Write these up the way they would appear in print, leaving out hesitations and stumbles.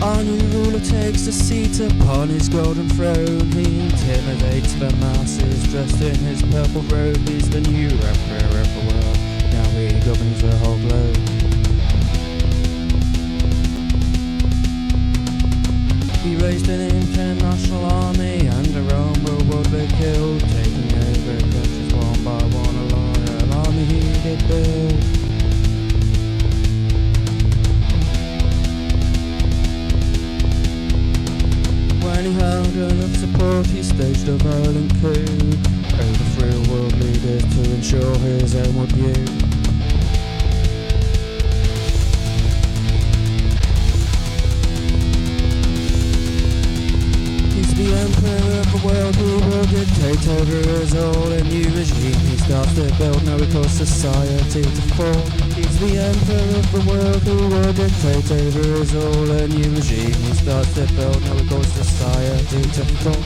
Our new ruler takes a seat upon his golden throne. He intimidates the masses, dressed in his purple robe. He's the new emperor of the world, now he governs the whole globe. He raised an international army, and around the world they killed, taking over countries one by one. A loyal army he did build. When he had enough support, he staged a violent coup, overthrew world leaders to ensure his own view. He's the emperor of the world, he will dictate over us all. A new regime he starts to build, now he causes society to fall. He's the emperor of the world, who will dictate over us all. A new regime he starts to build, now he causes society to fall.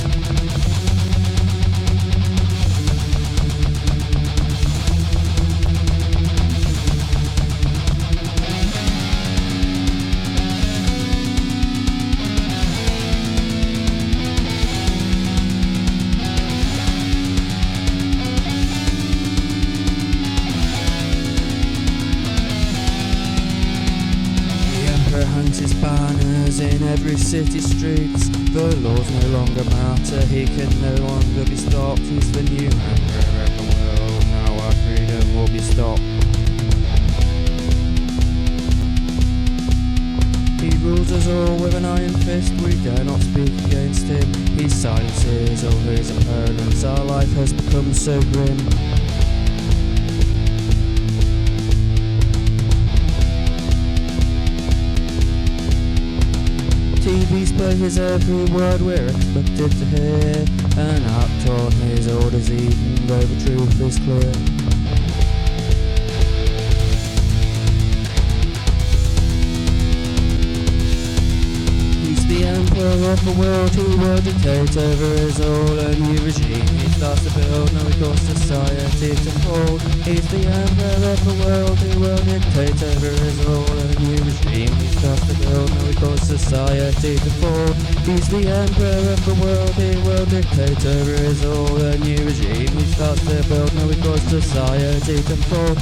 Hangs his banners in every city streets. The laws no longer matter, he can no longer be stopped. He's the new emperor of the world, now our freedom will be stopped. He rules us all with an iron fist, we dare not speak against him. He silences all his opponents, our life has become so grim. TV spoke his every word we're expected to hear, and act on his orders even though the truth is clear. He's the emperor of the world, who will dictate over us all. A new regime he starts to build, now he causes society to fall. He's the emperor of the world, who will dictate over us all. A new regime he starts to build, now he causes society to fall. He's the emperor of the world, he will dictate over us all. A new regime he starts to build, now he causes society to fall.